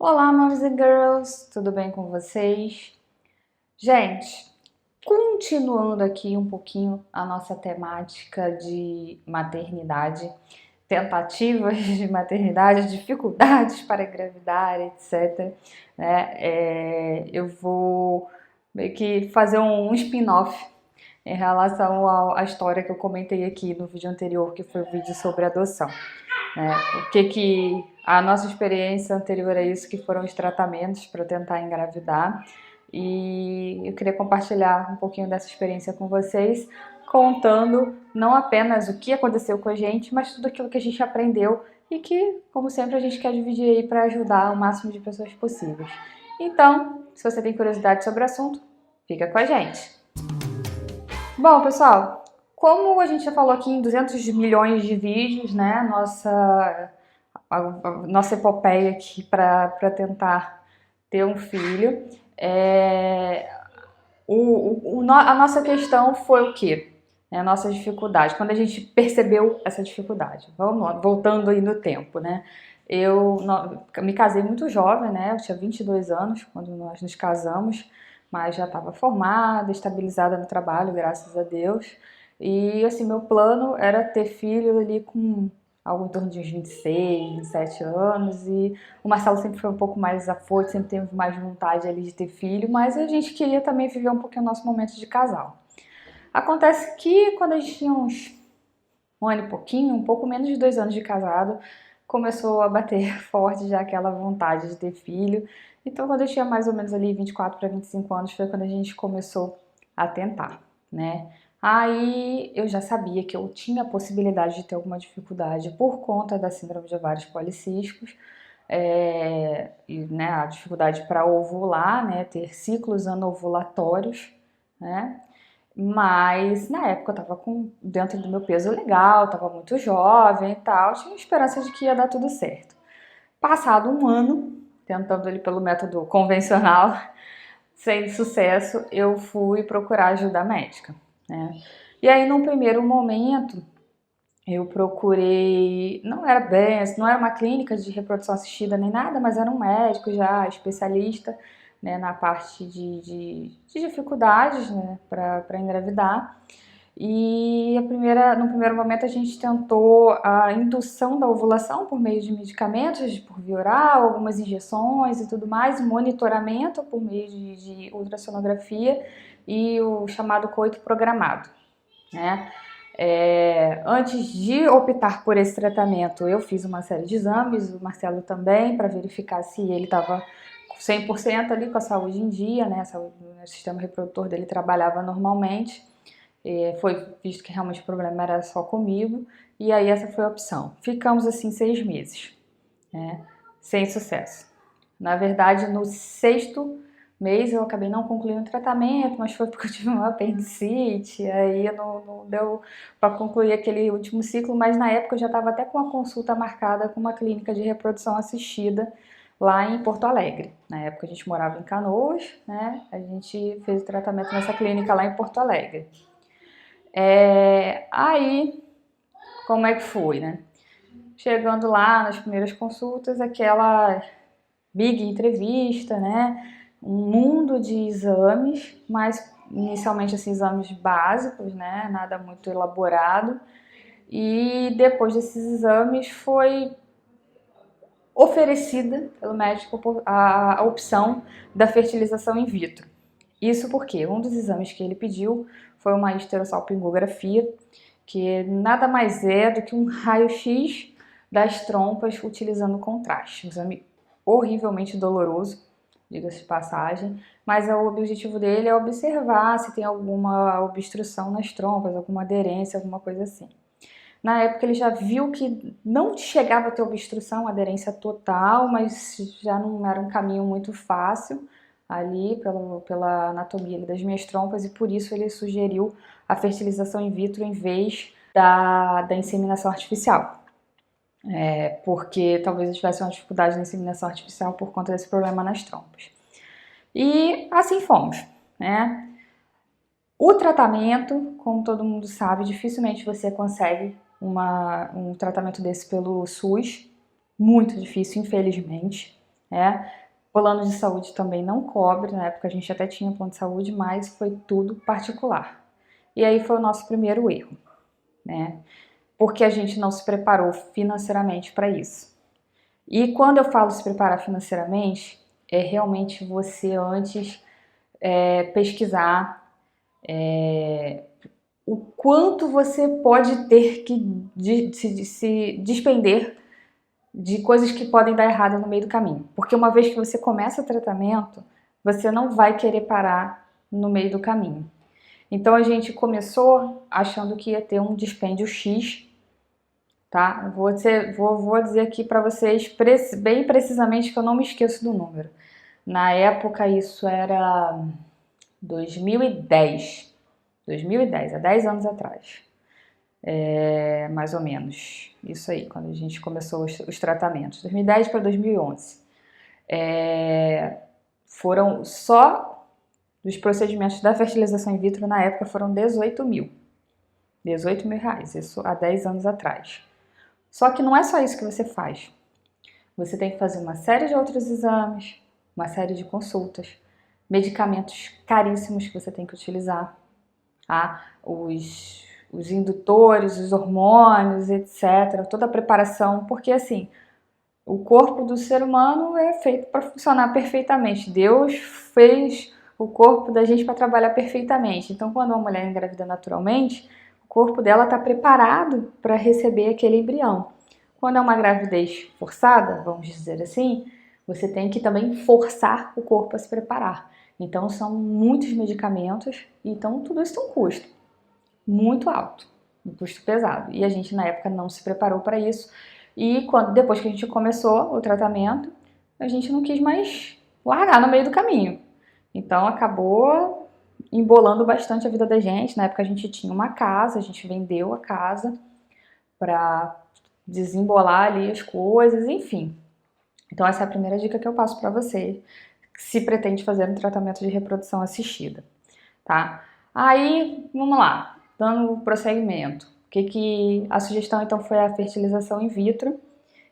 Olá, moms and girls, tudo bem com vocês? Gente, continuando aqui um pouquinho a nossa temática de maternidade, tentativas de maternidade, dificuldades para engravidar, etc. né? Eu vou meio que fazer um spin-off em relação à história que eu comentei aqui no vídeo anterior, que foi o vídeo sobre adoção. O que a nossa experiência anterior a isso, que foram os tratamentos para tentar engravidar. E eu queria compartilhar um pouquinho dessa experiência com vocês, contando não apenas o que aconteceu com a gente, mas tudo aquilo que a gente aprendeu e que, como sempre, a gente quer dividir aí para ajudar o máximo de pessoas possíveis. Então, se você tem curiosidade sobre o assunto, fica com a gente. Bom, pessoal, como a gente já falou aqui em 200 milhões de vídeos, né, a nossa epopeia aqui para tentar ter um filho, a nossa questão foi o quê? A nossa dificuldade, quando a gente percebeu essa dificuldade. Vamos lá, voltando aí no tempo, né? Me casei muito jovem, né? Eu tinha 22 anos quando nós nos casamos, mas já estava formada, estabilizada no trabalho, graças a Deus. E assim, meu plano era ter filho ali com algo em torno de uns 26, 27 anos. E o Marcelo sempre foi um pouco mais afoito, sempre teve mais vontade ali de ter filho, mas a gente queria também viver um pouquinho o nosso momento de casal. Acontece que quando a gente tinha uns um ano e pouquinho, um pouco menos de 2 anos de casado, começou a bater forte já aquela vontade de ter filho. Então, quando eu tinha mais ou menos ali 24 para 25 anos, foi quando a gente começou a tentar, né? Aí eu já sabia que eu tinha a possibilidade de ter alguma dificuldade por conta da síndrome de ovários policísticos, né, a dificuldade para ovular, né, ter ciclos anovulatórios, né? Mas na época eu tava dentro do meu peso legal, tava muito jovem e tal, tinha esperança de que ia dar tudo certo. Passado um ano, tentando ele pelo método convencional, sem sucesso, eu fui procurar ajuda médica, né? E aí, num primeiro momento, eu procurei, não era bem, não era uma clínica de reprodução assistida nem nada, mas era um médico já especialista, né, na parte de dificuldades, né, para engravidar. E no primeiro momento a gente tentou a indução da ovulação por meio de medicamentos, por via oral, algumas injeções e tudo mais, monitoramento por meio de ultrassonografia e o chamado coito programado, né? Antes de optar por esse tratamento, eu fiz uma série de exames, o Marcelo também, para verificar se ele estava 100% ali com a saúde em dia, né? O sistema reprodutor dele trabalhava normalmente. Foi visto que realmente o problema era só comigo, e aí essa foi a opção. Ficamos assim 6 meses, né? Sem sucesso. Na verdade, no sexto mês eu acabei não concluindo o tratamento, mas foi porque eu tive uma apendicite, aí não deu para concluir aquele último ciclo, mas na época eu já estava até com uma consulta marcada com uma clínica de reprodução assistida lá em Porto Alegre. Na época a gente morava em Canoas, né? A gente fez o tratamento nessa clínica lá em Porto Alegre. Aí, como é que foi, né? Chegando lá nas primeiras consultas, aquela big entrevista, né? Um mundo de exames, mas inicialmente assim, exames básicos, né? Nada muito elaborado. E depois desses exames foi oferecida pelo médico a opção da fertilização in vitro. Isso porque um dos exames que ele pediu foi uma esterossalpingografia, que nada mais é do que um raio-x das trompas utilizando contraste. Um exame horrivelmente doloroso, diga-se de passagem, mas o objetivo dele é observar se tem alguma obstrução nas trompas, alguma aderência, alguma coisa assim. Na época ele já viu que não chegava a ter obstrução, aderência total, mas já não era um caminho muito fácil ali pela anatomia das minhas trompas, e por isso ele sugeriu a fertilização in vitro em vez da inseminação artificial. Porque talvez eu tivesse uma dificuldade na inseminação artificial por conta desse problema nas trompas. E assim fomos, né? O tratamento, como todo mundo sabe, dificilmente você consegue um tratamento desse pelo SUS, muito difícil, infelizmente. né? Plano de saúde também não cobre, na época a gente até tinha plano de saúde, mas foi tudo particular. E aí foi o nosso primeiro erro, né? Porque a gente não se preparou financeiramente para isso. E quando eu falo se preparar financeiramente, é realmente você antes pesquisar o quanto você pode ter que se despender de coisas que podem dar errado no meio do caminho. Porque uma vez que você começa o tratamento, você não vai querer parar no meio do caminho. Então a gente começou achando que ia ter um dispêndio X, tá? Vou dizer aqui para vocês bem precisamente que eu não me esqueço do número. Na época isso era 2010. 2010, há 10 anos atrás. Mais ou menos. Isso aí, quando a gente começou os tratamentos. 2010 para 2011. Foram só dos procedimentos da fertilização in vitro na época foram 18 mil. 18 mil reais, isso há 10 anos atrás. Só que não é só isso que você faz. Você tem que fazer uma série de outros exames, uma série de consultas, medicamentos caríssimos que você tem que utilizar, tá? Os indutores, os hormônios, etc. Toda a preparação, porque assim, o corpo do ser humano é feito para funcionar perfeitamente. Deus fez o corpo da gente para trabalhar perfeitamente. Então, quando uma mulher engravida naturalmente, o corpo dela está preparado para receber aquele embrião. Quando é uma gravidez forçada, vamos dizer assim, você tem que também forçar o corpo a se preparar. Então, são muitos medicamentos, então tudo isso tem um custo muito alto, um custo pesado. E a gente, na época, não se preparou para isso. E depois que a gente começou o tratamento, a gente não quis mais largar no meio do caminho. Então, acabou embolando bastante a vida da gente. Na época, a gente tinha uma casa, a gente vendeu a casa para desembolar ali as coisas, enfim. Então, essa é a primeira dica que eu passo para você, se pretende fazer um tratamento de reprodução assistida, tá? Aí, vamos lá, dando prosseguimento. A sugestão então foi a fertilização in vitro.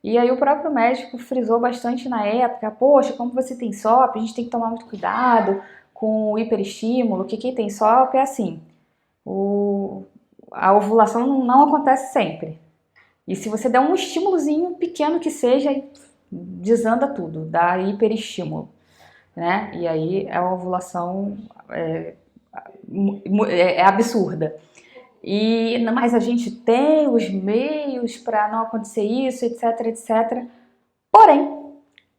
E aí o próprio médico frisou bastante na época, poxa, como você tem SOP, a gente tem que tomar muito cuidado com o hiperestímulo, que quem tem SOP é assim, a ovulação não acontece sempre. E se você der um estímulozinho pequeno que seja, desanda tudo, dá hiperestímulo, né? E aí a ovulação é absurda. Mas a gente tem os meios para não acontecer isso, etc, etc. Porém,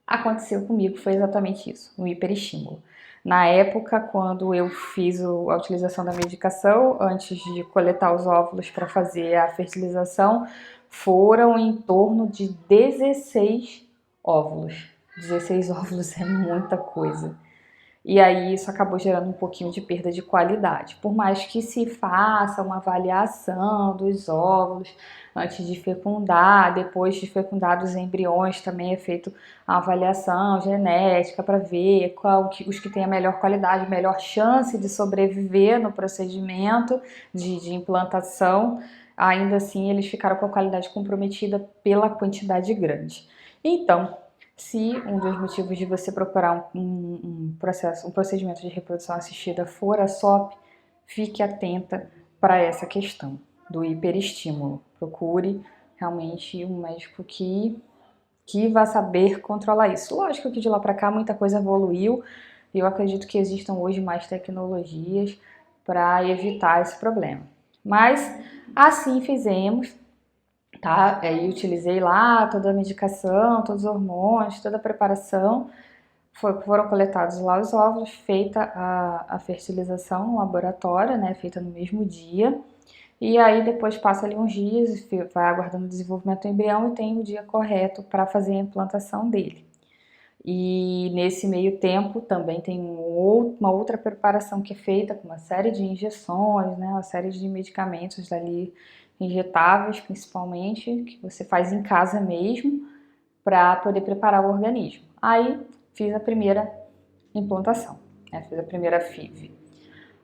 aconteceu comigo, foi exatamente isso, um hiperestímulo. Na época, quando eu fiz a utilização da medicação, antes de coletar os óvulos para fazer a fertilização, foram em torno de 16 óvulos. 16 óvulos é muita coisa. E aí isso acabou gerando um pouquinho de perda de qualidade. Por mais que se faça uma avaliação dos óvulos antes de fecundar, depois de fecundados os embriões também é feito a avaliação genética para ver os que têm a melhor qualidade, melhor chance de sobreviver no procedimento de implantação. Ainda assim, eles ficaram com a qualidade comprometida pela quantidade grande. Então, se um dos motivos de você procurar um procedimento de reprodução assistida for a SOP, fique atenta para essa questão do hiperestímulo. Procure realmente um médico que vai saber controlar isso. Lógico que de lá para cá muita coisa evoluiu e eu acredito que existam hoje mais tecnologias para evitar esse problema. Mas assim fizemos. Tá? Aí utilizei lá toda a medicação, todos os hormônios, toda a preparação. Foram coletados lá os óvulos, feita a fertilização no laboratório, né? Feita no mesmo dia. E aí depois passa ali uns dias, vai aguardando o desenvolvimento do embrião e tem o dia correto para fazer a implantação dele. E nesse meio tempo também tem uma outra preparação que é feita com uma série de injeções, né? Uma série de medicamentos ali injetáveis, principalmente, que você faz em casa mesmo, para poder preparar o organismo. Aí fiz a primeira implantação, né? Fiz a primeira FIV.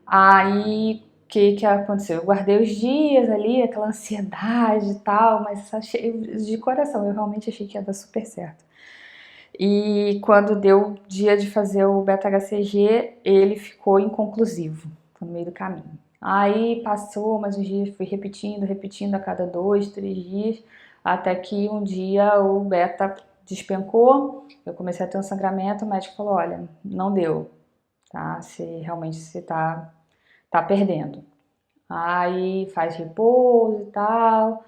Aí o que aconteceu? Eu guardei os dias ali, aquela ansiedade e tal, mas achei, de coração, eu realmente achei que ia dar super certo. E quando deu o dia de fazer o beta-HCG, ele ficou inconclusivo, no meio do caminho. Aí passou mais uns dias, fui repetindo a cada 2, 3 dias, até que um dia o beta despencou, eu comecei a ter um sangramento, o médico falou, olha, não deu, tá? Se realmente você tá perdendo. Aí faz repouso e tal,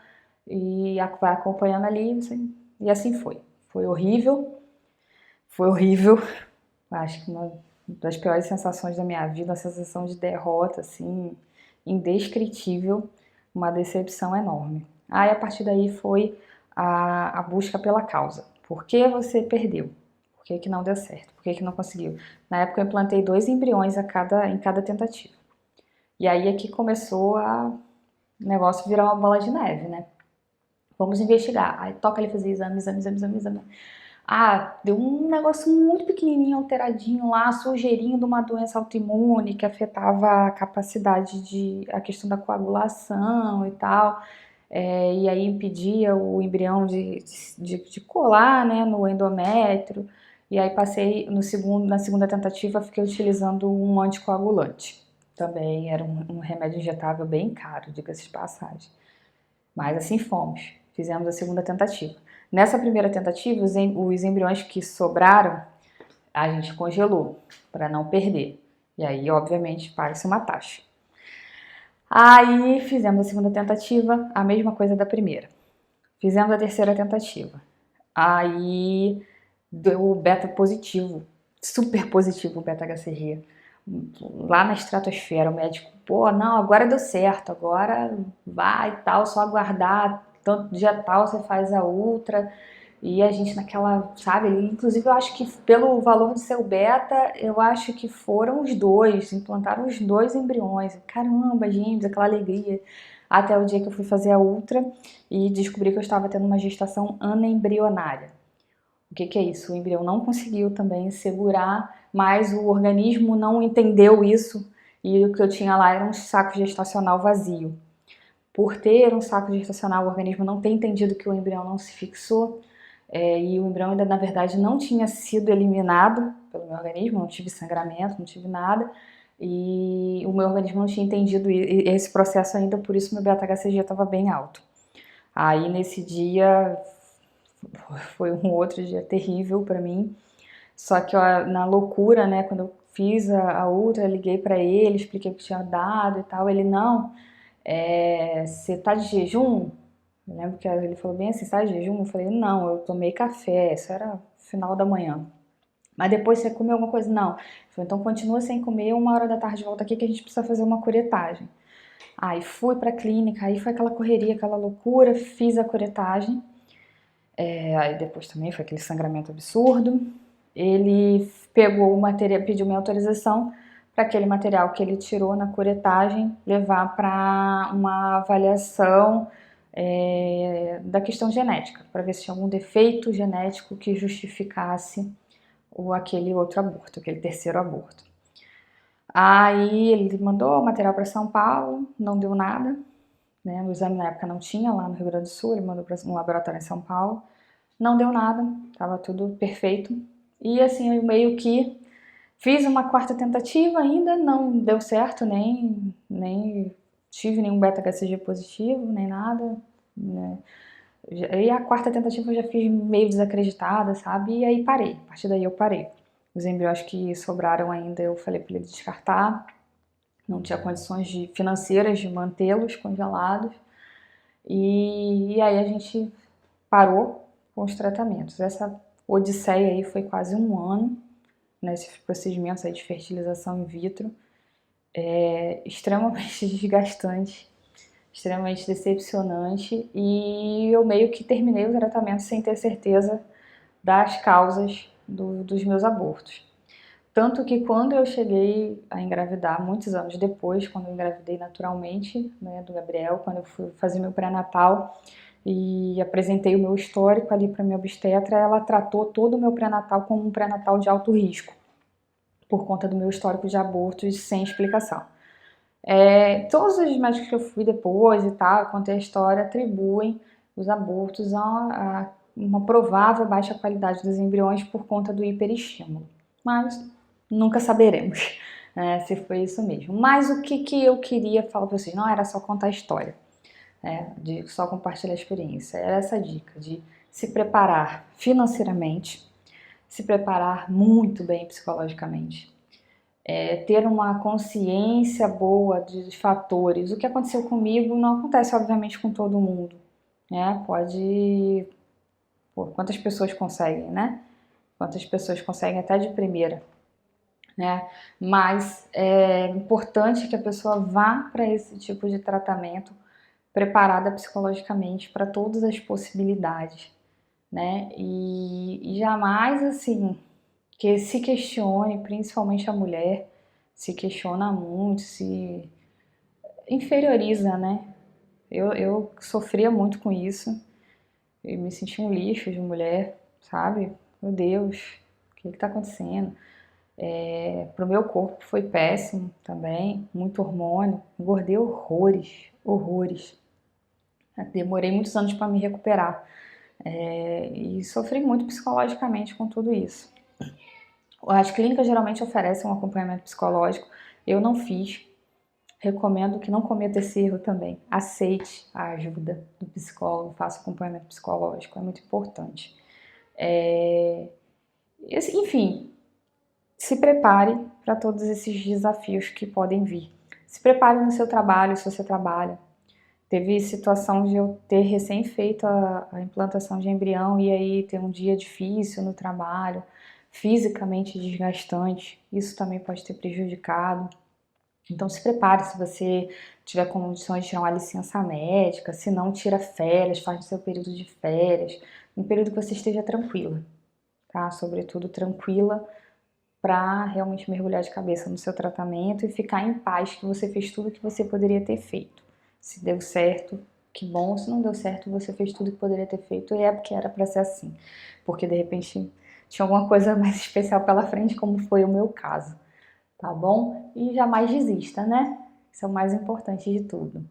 e vai acompanhando ali, assim, e assim foi. Foi horrível, acho que uma das piores sensações da minha vida, uma sensação de derrota, assim, indescritível, uma decepção enorme. Aí a partir daí foi a busca pela causa. Por que você perdeu? Por que não deu certo? Por que não conseguiu? Na época eu implantei 2 embriões em cada tentativa. E aí é que começou o negócio virar uma bola de neve, né? Vamos investigar. Aí toca ele fazer exame. Ah, deu um negócio muito pequenininho, alteradinho lá, sujeirinho de uma doença autoimune que afetava a capacidade a questão da coagulação e tal. E aí impedia o embrião de colar, né, no endométrio. E aí passei na segunda tentativa, fiquei utilizando um anticoagulante. Também era um remédio injetável bem caro, diga-se de passagem. Mas assim fomos, fizemos a segunda tentativa. Nessa primeira tentativa, os embriões que sobraram, a gente congelou para não perder. E aí, obviamente, paga-se uma taxa. Aí fizemos a segunda tentativa, a mesma coisa da primeira. Fizemos a terceira tentativa. Aí deu o beta positivo, super positivo o beta-HCG. Lá na estratosfera, o médico, pô, não, agora deu certo, agora vai e tal, só aguardar, tanto dia tal você faz a ultra. E a gente naquela, sabe, inclusive eu acho que pelo valor do seu beta, eu acho que foram os dois, implantaram os 2 embriões. Caramba, gente, aquela alegria. Até o dia que eu fui fazer a ultra e descobri que eu estava tendo uma gestação anembrionária. O que é isso? O embrião não conseguiu também segurar, mas o organismo não entendeu isso e o que eu tinha lá era um saco gestacional vazio. Por ter um saco gestacional, o organismo não tem entendido que o embrião não se fixou e o embrião ainda, na verdade, não tinha sido eliminado pelo meu organismo, não tive sangramento, não tive nada, e o meu organismo não tinha entendido esse processo ainda, por isso meu beta-HCG estava bem alto. Aí nesse dia foi um outro dia terrível para mim, só que na loucura, né, quando eu fiz a ultra, liguei para ele, expliquei o que tinha dado e tal, ele, não, você tá de jejum? Eu lembro que ele falou bem assim, você tá de jejum? Eu falei, não, eu tomei café, isso era final da manhã. Mas depois você comeu alguma coisa? Não. Ele falou, então continua sem comer, 1 hora da tarde volta aqui que a gente precisa fazer uma curetagem. Aí fui pra clínica, aí foi aquela correria, aquela loucura, fiz a curetagem. Aí depois também foi aquele sangramento absurdo. Ele pegou o material, pediu minha autorização para aquele material que ele tirou na curetagem levar para uma avaliação da questão genética, para ver se tinha algum defeito genético que justificasse aquele outro aborto, aquele terceiro aborto. Aí ele mandou o material para São Paulo, não deu nada, né? O exame na época não tinha lá no Rio Grande do Sul, ele mandou para um laboratório em São Paulo, não deu nada, estava tudo perfeito. E assim, eu meio que fiz uma quarta tentativa ainda, não deu certo, nem tive nenhum beta-HCG positivo, nem nada, né? E a quarta tentativa eu já fiz meio desacreditada, sabe? E aí parei, a partir daí eu parei. Os embriões que sobraram ainda eu falei para ele descartar, não tinha condições financeiras de mantê-los congelados. E aí a gente parou com os tratamentos. Essa odisseia aí foi quase 1 ano, nesses procedimentos aí de fertilização in vitro. Extremamente desgastante, extremamente decepcionante, e eu meio que terminei o tratamento sem ter certeza das causas dos meus abortos. Tanto que quando eu cheguei a engravidar, muitos anos depois, quando eu engravidei naturalmente, né, do Gabriel, quando eu fui fazer meu pré-natal e apresentei o meu histórico ali para minha obstetra, ela tratou todo o meu pré-natal como um pré-natal de alto risco, por conta do meu histórico de abortos sem explicação. Todos os médicos que eu fui depois e tal, contei a história, atribuem os abortos uma provável baixa qualidade dos embriões por conta do hiperestímulo. Mas nunca saberemos, né, se foi isso mesmo. Mas o que eu queria falar para vocês, não era só contar a história, de só compartilhar a experiência, era essa dica de se preparar financeiramente, se preparar muito bem psicologicamente, ter uma consciência boa dos fatores. O que aconteceu comigo não acontece, obviamente, com todo mundo, né? Pode... Pô, quantas pessoas conseguem, né? Quantas pessoas conseguem até de primeira, né? Mas é importante que a pessoa vá para esse tipo de tratamento preparada psicologicamente para todas as possibilidades, né? E jamais, assim, que se questione, principalmente a mulher, se questiona muito, se inferioriza, né? Eu sofria muito com isso, eu me sentia um lixo de mulher, sabe? Meu Deus, o que está acontecendo? Pro meu corpo foi péssimo também, muito hormônio, engordei horrores, horrores. Demorei muitos anos para me recuperar, e sofri muito psicologicamente com tudo isso. As clínicas geralmente oferecem um acompanhamento psicológico, eu não fiz, recomendo que não cometa esse erro também. Aceite a ajuda do psicólogo, faça acompanhamento psicológico, é muito importante. Enfim, se prepare para todos esses desafios que podem vir. Se prepare no seu trabalho, se você trabalha. Teve situação de eu ter recém feito a implantação de embrião e aí ter um dia difícil no trabalho, fisicamente desgastante. Isso também pode ter prejudicado. Então se prepare, se você tiver condições de tirar uma licença médica, se não, tira férias, faz o seu período de férias, um período que você esteja tranquila, tá? Sobretudo tranquila, para realmente mergulhar de cabeça no seu tratamento e ficar em paz que você fez tudo o que você poderia ter feito. Se deu certo, que bom. Se não deu certo, você fez tudo o que poderia ter feito e é porque era para ser assim. Porque de repente tinha alguma coisa mais especial pela frente, como foi o meu caso. Tá bom? E jamais desista, né? Isso é o mais importante de tudo.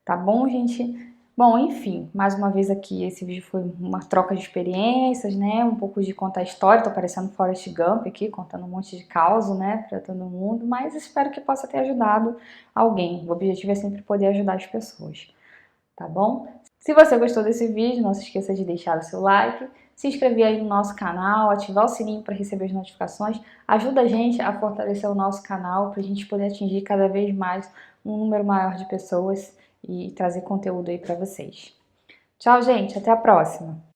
Tá bom, gente? Bom, enfim, mais uma vez aqui, esse vídeo foi uma troca de experiências, né? Um pouco de contar a história, tô parecendo Forrest Gump aqui, contando um monte de causa, né, pra todo mundo, mas espero que possa ter ajudado alguém. O objetivo é sempre poder ajudar as pessoas, tá bom? Se você gostou desse vídeo, não se esqueça de deixar o seu like, se inscrever aí no nosso canal, ativar o sininho para receber as notificações, ajuda a gente a fortalecer o nosso canal para a gente poder atingir cada vez mais um número maior de pessoas e trazer conteúdo aí para vocês. Tchau, gente, até a próxima!